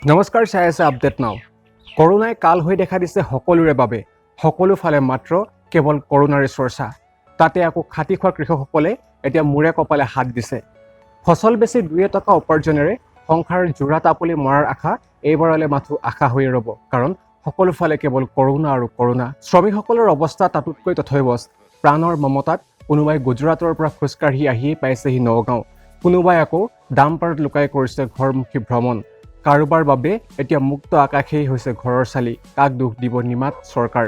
নমস্কাৰ, চাই আছে আপডেট নাও। কৰোনাই কাল হৈ দেখা দিছে সকলোৰে বাবে। সকলো ফালে মাত্ৰ কেৱল কৰোনাৰে চৰ্চা। তাতে আকৌ খাটি খোৱা কৃষকসকলে এতিয়া মূৰে কপালে হাত দিছে। ফচল বেছি 2 টকা উপাৰ্জনেৰে সংসাৰ জোৰা তাপলি মৰাৰ আশা এইবাৰলৈ মাথো আশা হৈ ৰ'ব, কাৰণ সকলো ফালে কেৱল কৰোনা আৰু কৰোনা। শ্ৰমিকসকলৰ অৱস্থা তাতোতকৈ তথৈবচ। প্ৰাণৰ মমতাত কোনোবাই গুজৰাটৰ পৰা খোজকাঢ়ি আহিয়েই পাইছেহি নগাঁও, কোনোবাই আকৌ ডাম্পাৰত লুকাই কৰিছে ঘৰমুখী ভ্ৰমণ। কাৰোবাৰ বাবে এতিয়া মুক্ত আকাশেই হৈছে ঘৰৰ চালি, কাক দুখ দিব নিমাত চৰকাৰ।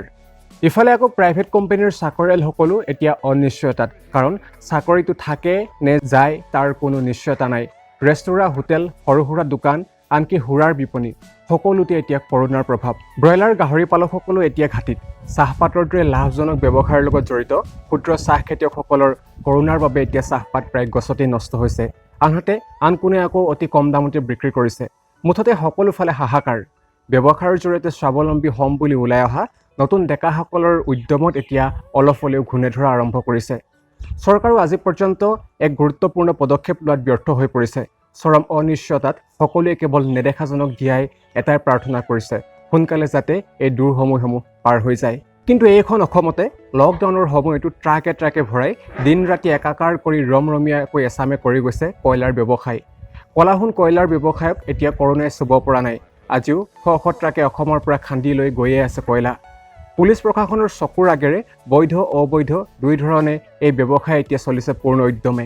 ইফালে আকৌ প্ৰাইভেট কোম্পানীৰ চাকৰিয়ালসকলো এতিয়া অনিশ্চয়তাত, কাৰণ চাকৰিটো থাকে নে যায় তাৰ কোনো নিশ্চয়তা নাই। ৰেস্তোৰাঁ, হোটেল, সৰু সুৰা দোকান, আনকি সুৰাৰ বিপণী সকলোতে এতিয়া কৰোনাৰ প্ৰভাৱ। ব্ৰইলাৰ, গাহৰি পালকসকলো এতিয়া ঘাটিত। চাহপাতৰ দৰে লাভজনক ব্যৱসায়ৰ লগত জড়িত ক্ষুদ্ৰ চাহ খেতিয়কসকলৰ কৰোনাৰ বাবে এতিয়া চাহপাত প্ৰায় গছতেই নষ্ট হৈছে। আনহাতে আন কোনে আকৌ অতি কম দামতে বিক্ৰী কৰিছে। মুঠতে সকলো ফালে হাহাকাৰ। ব্যৱসায়ৰ জৰিয়তে স্বাৱলম্বী হ'ম বুলি ওলাই অহা নতুন ডেকাসকলৰ উদ্যমত এতিয়া অলপ হ'লেও ঘূণে ধৰা আৰম্ভ কৰিছে। চৰকাৰো আজি পৰ্যন্ত এক গুৰুত্বপূৰ্ণ পদক্ষেপ লোৱাত ব্যৰ্থ হৈ পৰিছে। চৰম অনিশ্চয়তাত সকলোৱে কেৱল নেদেখাজনক দিয়াই এটাই প্ৰাৰ্থনা কৰিছে, সোনকালে যাতে এই দূৰ সময়সমূহ পাৰ হৈ যায়। কিন্তু এইখন অসমতে লকডাউনৰ সময়তো ট্ৰাকে ট্ৰাকে ভৰাই দিন ৰাতি একাকাৰ কৰি ৰমৰমীয়াকৈ এচামে কৰি গৈছে কয়লাৰ ব্যৱসায়। কলাহুন কয়লাৰ ব্যৱসায়ক এতিয়া কৰোনাই চুব পৰা নাই। আজিও শ ট্ৰাকে অসমৰ পৰা খান্দি লৈ গৈয়ে আছে কয়লা। পুলিচ প্ৰশাসনৰ চকুৰ আগেৰে বৈধ অবৈধ দুই ধৰণে এই ব্যৱসায় এতিয়া চলিছে পূৰ্ণ উদ্যমে।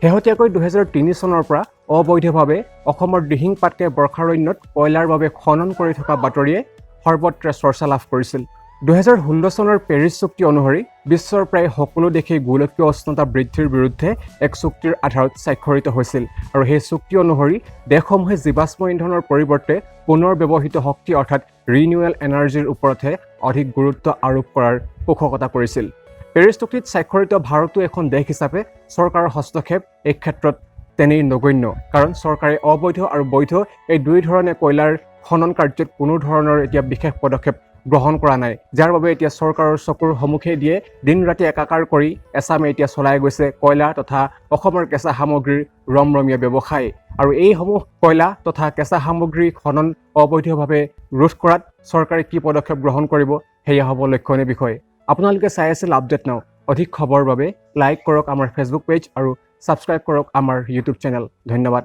শেহতীয়াকৈ 2003 চনৰ পৰা অবৈধভাৱে অসমৰ দিহিংপাটকে বৰ্ষাৰণ্যত কয়লাৰ বাবে খনন কৰি থকা বাতৰিয়ে সৰ্বত্ৰ চৰ্চা লাভ কৰিছিল। 2016 চনৰ পেৰিছ চুক্তি অনুসৰি বিশ্বৰ প্ৰায় সকলো দেশেই গোলকীয় উষ্ণতা বৃদ্ধিৰ বিৰুদ্ধে এক চুক্তিৰ আধাৰত স্বাক্ষৰিত হৈছিল, আৰু সেই চুক্তি অনুসৰি দেশসমূহে জীৱাশ্ম ইন্ধনৰ পৰিৱৰ্তে পুনৰ ব্যৱহৃত শক্তি অৰ্থাৎ ৰিনিউৱেল এনাৰ্জিৰ ওপৰতহে অধিক গুৰুত্ব আৰোপ কৰাৰ পোষকতা কৰিছিল। পেৰিছ চুক্তিত স্বাক্ষৰিত ভাৰতো এখন দেশ হিচাপে চৰকাৰৰ হস্তক্ষেপ এই ক্ষেত্ৰত তেনেই নগণ্য, কাৰণ চৰকাৰে অবৈধ আৰু বৈধ এই দুই ধৰণে কয়লাৰ খনন কাৰ্যত কোনো ধৰণৰ এতিয়া বিশেষ পদক্ষেপ গ্ৰহণ কৰা নাই, যাৰ বাবে এতিয়া চৰকাৰৰ চকুৰ সন্মুখে দিয়ে দিন ৰাতি একাকাৰ কৰি এছামে এতিয়া চলাই গৈছে কয়লা তথা অসমৰ কেঁচা সামগ্ৰীৰ ৰমৰমীয়া ব্যৱসায়। আৰু এইসমূহ কয়লা তথা কেঁচা সামগ্ৰী খনন অবৈধভাৱে ৰোধ কৰাত চৰকাৰে কি পদক্ষেপ গ্ৰহণ কৰিব, সেয়া হ'ব লক্ষণীয় বিষয়। আপোনালোকে চাই আছিল আপডেট নাও। অধিক খবৰৰ বাবে লাইক কৰক আমাৰ ফেচবুক পেজ আৰু ছাবস্ক্ৰাইব কৰক আমাৰ ইউটিউব চেনেল। ধন্যবাদ।